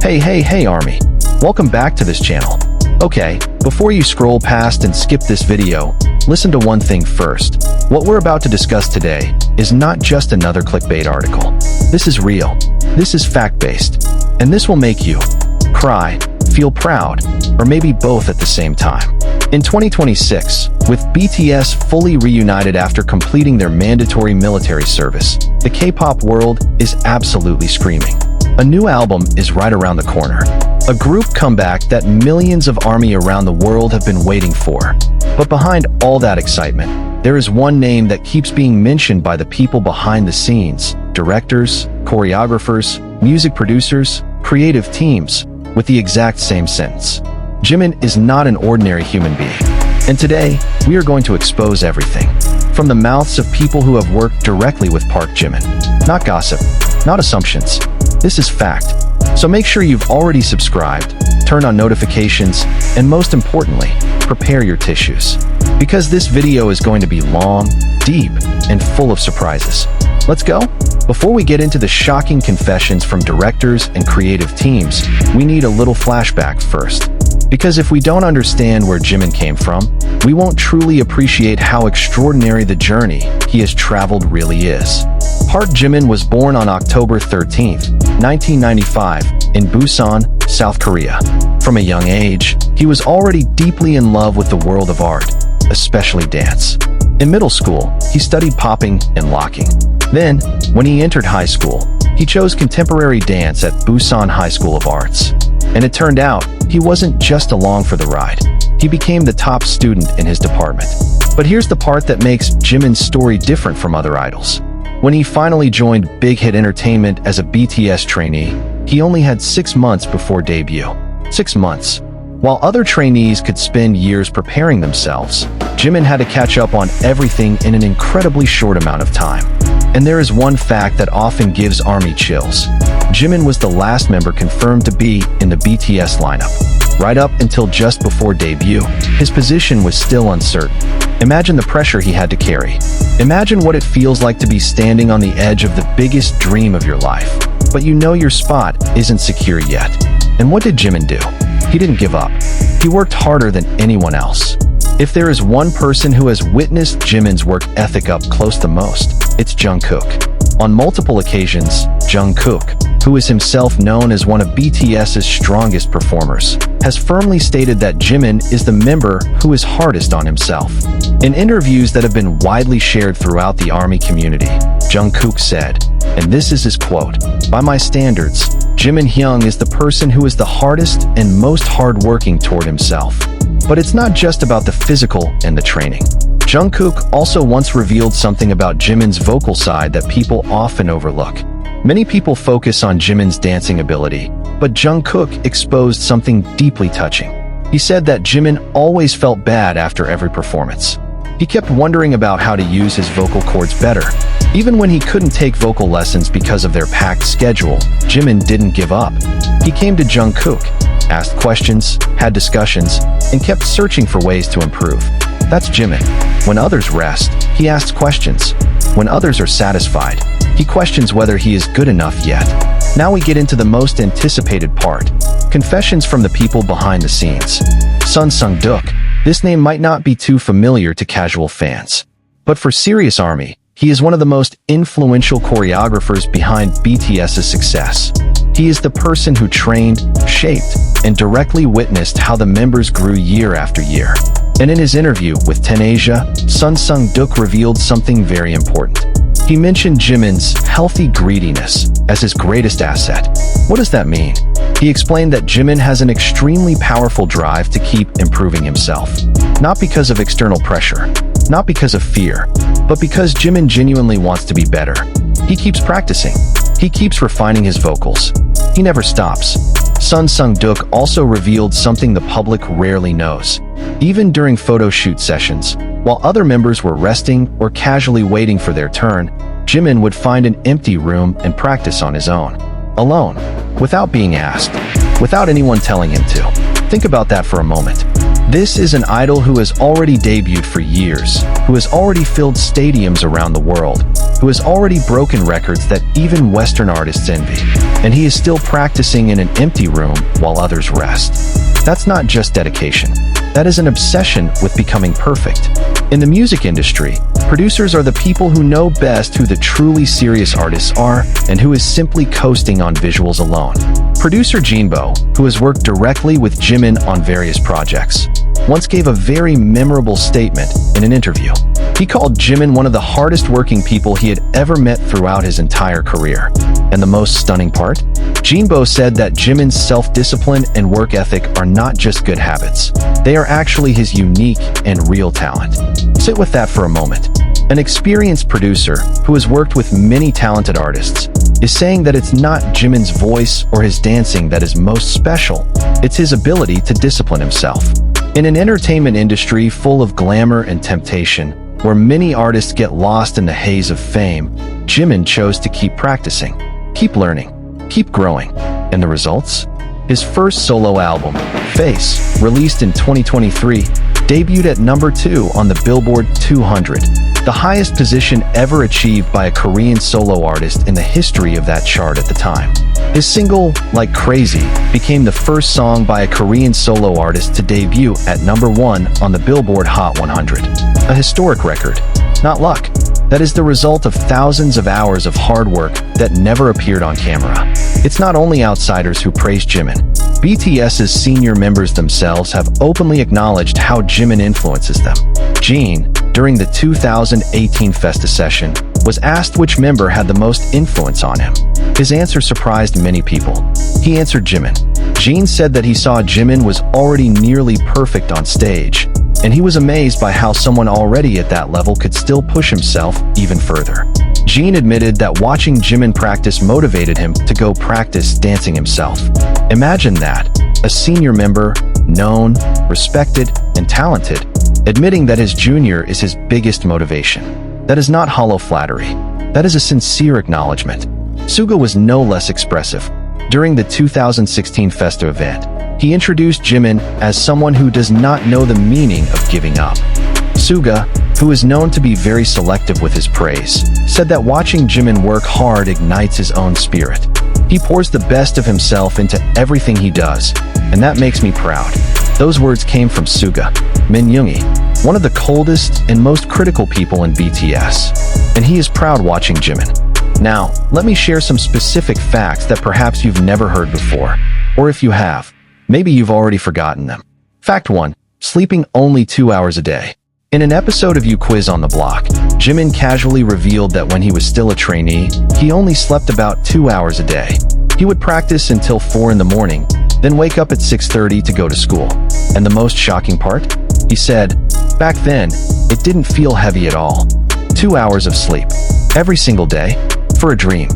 Hey Army! Welcome back to this channel. Okay, before you scroll past and skip this video, listen to one thing first. What we're about to discuss today is not just another clickbait article. This is real, this is fact-based, and this will make you cry, feel proud, or maybe both at the same time. In 2026, with BTS fully reunited after completing their mandatory military service, the K-pop world is absolutely screaming. A new album is right around the corner. A group comeback that millions of ARMY around the world have been waiting for. But behind all that excitement, there is one name that keeps being mentioned by the people behind the scenes: directors, choreographers, music producers, creative teams, with the exact same sentence. Jimin is not an ordinary human being. And today, we are going to expose everything. From the mouths of people who have worked directly with Park Jimin. Not gossip, not assumptions. This is fact. So make sure you've already subscribed, turn on notifications, and most importantly, prepare your tissues. Because this video is going to be long, deep, and full of surprises. Let's go? Before we get into the shocking confessions from directors and creative teams, we need a little flashback first. Because if we don't understand where Jimin came from, we won't truly appreciate how extraordinary the journey he has traveled really is. Park Jimin was born on October 13, 1995, in Busan, South Korea. From a young age, he was already deeply in love with the world of art, especially dance. In middle school, he studied popping and locking. Then, when he entered high school, he chose contemporary dance at Busan High School of Arts. And it turned out, he wasn't just along for the ride. He became the top student in his department. But here's the part that makes Jimin's story different from other idols. When he finally joined Big Hit Entertainment as a BTS trainee, he only had 6 months before debut. 6 months. While other trainees could spend years preparing themselves, Jimin had to catch up on everything in an incredibly short amount of time. And there is one fact that often gives ARMY chills. Jimin was the last member confirmed to be in the BTS lineup. Right up until just before debut, his position was still uncertain. Imagine the pressure he had to carry. Imagine what it feels like to be standing on the edge of the biggest dream of your life. But you know your spot isn't secure yet. And what did Jimin do? He didn't give up. He worked harder than anyone else. If there is one person who has witnessed Jimin's work ethic up close the most, it's Jungkook. On multiple occasions, Jungkook, who is himself known as one of BTS's strongest performers, has firmly stated that Jimin is the member who is hardest on himself. In interviews that have been widely shared throughout the ARMY community, Jungkook said, and this is his quote, "By my standards, Jimin Hyung is the person who is the hardest and most hardworking toward himself." But it's not just about the physical and the training. Jungkook also once revealed something about Jimin's vocal side that people often overlook. Many people focus on Jimin's dancing ability, but Jungkook exposed something deeply touching. He said that Jimin always felt bad after every performance. He kept wondering about how to use his vocal cords better. Even when he couldn't take vocal lessons because of their packed schedule, Jimin didn't give up. He came to Jungkook, asked questions, had discussions, and kept searching for ways to improve. That's Jimin. When others rest, he asks questions. When others are satisfied, he questions whether he is good enough yet. Now we get into the most anticipated part. Confessions from the people behind the scenes. Sun Sung-duk. This name might not be too familiar to casual fans. But for serious ARMY, he is one of the most influential choreographers behind BTS's success. He is the person who trained, shaped, and directly witnessed how the members grew year after year. And in his interview with 10Asia, Sun Sung-duk revealed something very important. He mentioned Jimin's healthy greediness as his greatest asset. What does that mean? He explained that Jimin has an extremely powerful drive to keep improving himself. Not because of external pressure, not because of fear, but because Jimin genuinely wants to be better. He keeps practicing. He keeps refining his vocals. He never stops. Sun Sung-duk also revealed something the public rarely knows. Even during photo shoot sessions, while other members were resting or casually waiting for their turn, Jimin would find an empty room and practice on his own. Alone, without being asked, without anyone telling him to. Think about that for a moment. This is an idol who has already debuted for years, who has already filled stadiums around the world, who has already broken records that even Western artists envy, and he is still practicing in an empty room while others rest. That's not just dedication. That is an obsession with becoming perfect. In the music industry, producers are the people who know best who the truly serious artists are and who is simply coasting on visuals alone. Producer Jinbo, who has worked directly with Jimin on various projects, once gave a very memorable statement in an interview. He called Jimin one of the hardest working people he had ever met throughout his entire career. And the most stunning part? Jinbo said that Jimin's self-discipline and work ethic are not just good habits. They are actually his unique and real talent. Sit with that for a moment. An experienced producer who has worked with many talented artists is saying that it's not Jimin's voice or his dancing that is most special. It's his ability to discipline himself. In an entertainment industry full of glamour and temptation, where many artists get lost in the haze of fame, Jimin chose to keep practicing, keep learning, keep growing. And the results? His first solo album, Face, released in 2023, debuted at number 2 on the Billboard 200, the highest position ever achieved by a Korean solo artist in the history of that chart at the time. His single, Like Crazy, became the first song by a Korean solo artist to debut at number 1 on the Billboard Hot 100. A historic record, not luck. That is the result of thousands of hours of hard work that never appeared on camera. It's not only outsiders who praise Jimin. BTS's senior members themselves have openly acknowledged how Jimin influences them. Jin, during the 2018 Festa session, was asked which member had the most influence on him. His answer surprised many people. He answered Jimin. Jin said that he saw Jimin was already nearly perfect on stage, and he was amazed by how someone already at that level could still push himself even further. Jin admitted that watching Jimin practice motivated him to go practice dancing himself. Imagine that, a senior member, known, respected, and talented, admitting that his junior is his biggest motivation. That is not hollow flattery. That is a sincere acknowledgement. Suga was no less expressive. During the 2016 Festa event, he introduced Jimin as someone who does not know the meaning of giving up. Suga, who is known to be very selective with his praise, said that watching Jimin work hard ignites his own spirit. He pours the best of himself into everything he does, and that makes me proud. Those words came from Suga Min Yoongi, one of the coldest and most critical people in BTS, and he is proud watching Jimin. Now, let me share some specific facts that perhaps you've never heard before, or if you have, maybe you've already forgotten them. Fact 1. Sleeping only 2 hours a day. In an episode of You Quiz on the Block, Jimin casually revealed that when he was still a trainee, he only slept about 2 hours a day. He would practice until 4 in the morning, then wake up at 6:30 to go to school. And the most shocking part? He said, back then, it didn't feel heavy at all. 2 hours of sleep. Every single day? For a dream.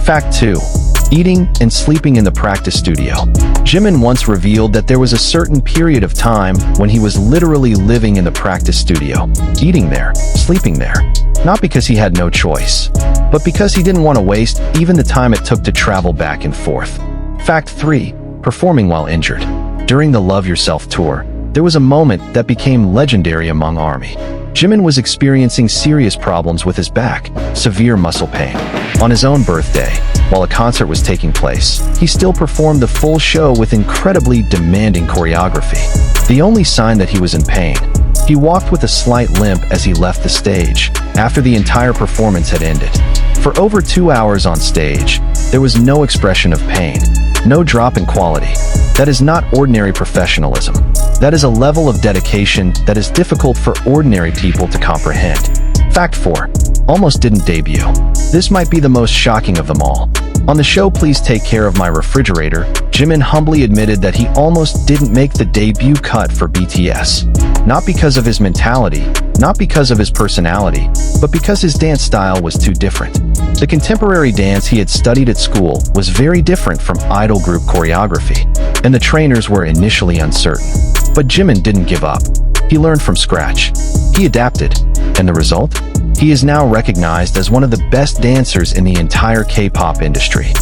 Fact 2. Eating and sleeping in the practice studio. Jimin once revealed that there was a certain period of time when he was literally living in the practice studio, eating there, sleeping there. Not because he had no choice, but because he didn't want to waste even the time it took to travel back and forth. Fact 3. Performing while injured. During the Love Yourself tour, there was a moment that became legendary among ARMY. Jimin was experiencing serious problems with his back, severe muscle pain. On his own birthday, while a concert was taking place, he still performed the full show with incredibly demanding choreography. The only sign that he was in pain, he walked with a slight limp as he left the stage, after the entire performance had ended. For over 2 hours on stage, there was no expression of pain, no drop in quality. That is not ordinary professionalism. That is a level of dedication that is difficult for ordinary people to comprehend. Fact 4. Almost didn't debut. This might be the most shocking of them all. On the show Please Take Care of My Refrigerator, Jimin humbly admitted that he almost didn't make the debut cut for BTS. Not because of his mentality, not because of his personality, but because his dance style was too different. The contemporary dance he had studied at school was very different from idol group choreography, and the trainers were initially uncertain. But Jimin didn't give up. He learned from scratch. He adapted, and the result? He is now recognized as one of the best dancers in the entire K-pop industry.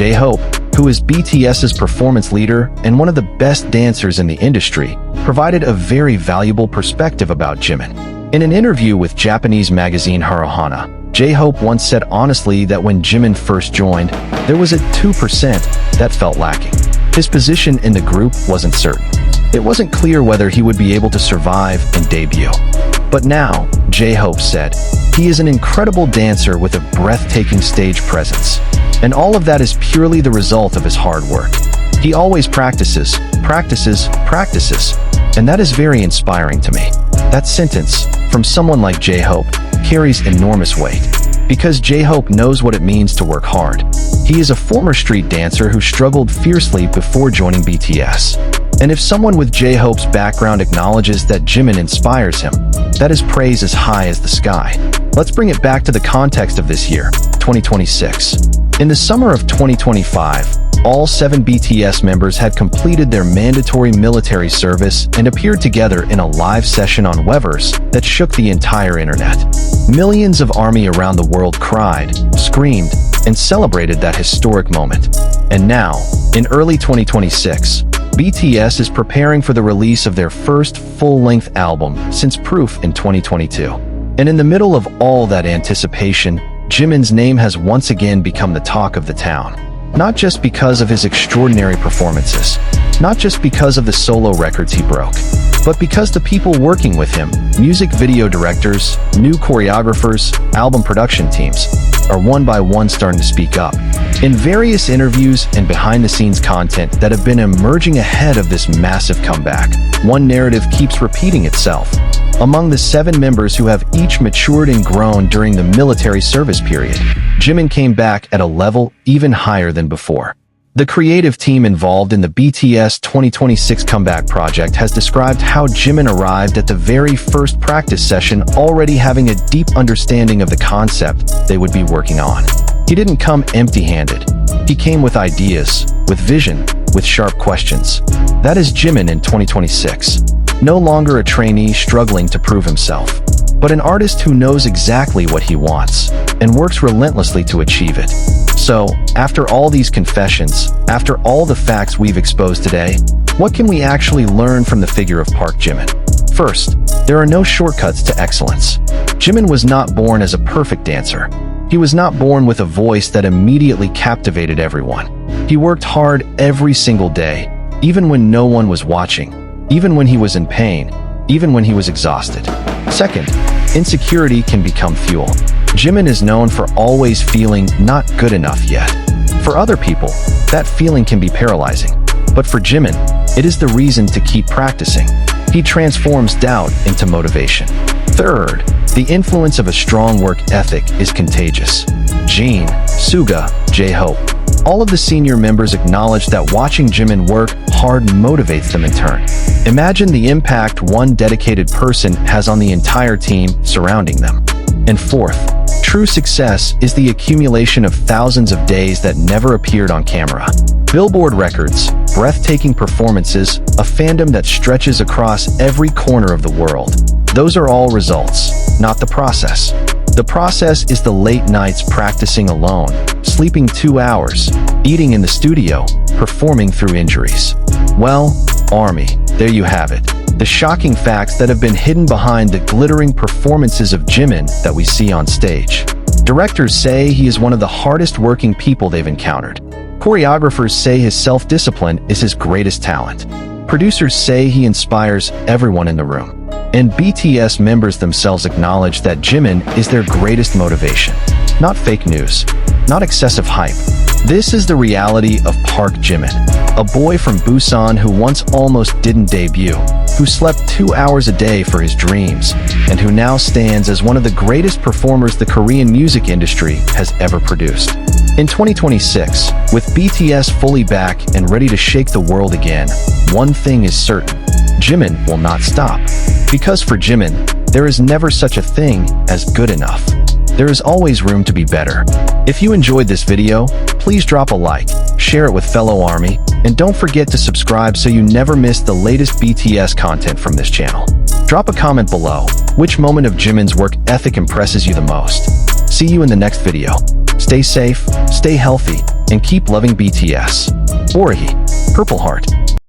jhope, who is BTS's performance leader and one of the best dancers in the industry, provided a very valuable perspective about Jimin. In an interview with Japanese magazine Haruhana, jhope once said honestly that when Jimin first joined, there was a 2% that felt lacking. His position in the group wasn't certain. It wasn't clear whether he would be able to survive and debut. But now, jhope said, he is an incredible dancer with a breathtaking stage presence. And all of that is purely the result of his hard work. He always practices, practices, practices. And that is very inspiring to me. That sentence, from someone like jhope, carries enormous weight. Because jhope knows what it means to work hard. He is a former street dancer who struggled fiercely before joining BTS. And if someone with jhope's background acknowledges that Jimin inspires him, that is praise as high as the sky. Let's bring it back to the context of this year, 2026. In the summer of 2025, all 7 BTS members had completed their mandatory military service and appeared together in a live session on Weverse that shook the entire internet. Millions of ARMY around the world cried, screamed, and celebrated that historic moment. And now, in early 2026, BTS is preparing for the release of their first full-length album since Proof in 2022. And in the middle of all that anticipation, Jimin's name has once again become the talk of the town. Not just because of his extraordinary performances, not just because of the solo records he broke, but because the people working with him, music video directors, new choreographers, album production teams, are one by one starting to speak up. In various interviews and behind-the-scenes content that have been emerging ahead of this massive comeback, one narrative keeps repeating itself. Among the 7 members who have each matured and grown during the military service period, Jimin came back at a level even higher than before. The creative team involved in the BTS 2026 comeback project has described how Jimin arrived at the very first practice session already having a deep understanding of the concept they would be working on. He didn't come empty-handed. He came with ideas, with vision, with sharp questions. That is Jimin in 2026. No longer a trainee struggling to prove himself, but an artist who knows exactly what he wants and works relentlessly to achieve it. So, after all these confessions, after all the facts we've exposed today, what can we actually learn from the figure of Park Jimin? First, there are no shortcuts to excellence. Jimin was not born as a perfect dancer. He was not born with a voice that immediately captivated everyone. He worked hard every single day, even when no one was watching, even when he was in pain, even when he was exhausted. Second, insecurity can become fuel. Jimin is known for always feeling not good enough yet. For other people, that feeling can be paralyzing. But for Jimin, it is the reason to keep practicing. He transforms doubt into motivation. Third, the influence of a strong work ethic is contagious. Jin, Suga, jhope. All of the senior members acknowledge that watching Jimin work hard motivates them in turn. Imagine the impact one dedicated person has on the entire team surrounding them. And fourth, true success is the accumulation of thousands of days that never appeared on camera. Billboard records, breathtaking performances, a fandom that stretches across every corner of the world. Those are all results, not the process. The process is the late nights practicing alone, sleeping 2 hours, eating in the studio, performing through injuries. Well, ARMY, there you have it. The shocking facts that have been hidden behind the glittering performances of Jimin that we see on stage. Directors say he is one of the hardest working people they've encountered. Choreographers say his self-discipline is his greatest talent. Producers say he inspires everyone in the room. And BTS members themselves acknowledge that Jimin is their greatest motivation. Not fake news, not excessive hype. This is the reality of Park Jimin, a boy from Busan who once almost didn't debut, who slept 2 hours a day for his dreams, and who now stands as one of the greatest performers the Korean music industry has ever produced. In 2026, with BTS fully back and ready to shake the world again, one thing is certain: Jimin will not stop. Because for Jimin, there is never such a thing as good enough. There is always room to be better. If you enjoyed this video, please drop a like, share it with fellow ARMY, and don't forget to subscribe so you never miss the latest BTS content from this channel. Drop a comment below. Which moment of Jimin's work ethic impresses you the most? See you in the next video. Stay safe, stay healthy, and keep loving BTS. Orhi, Purple Heart.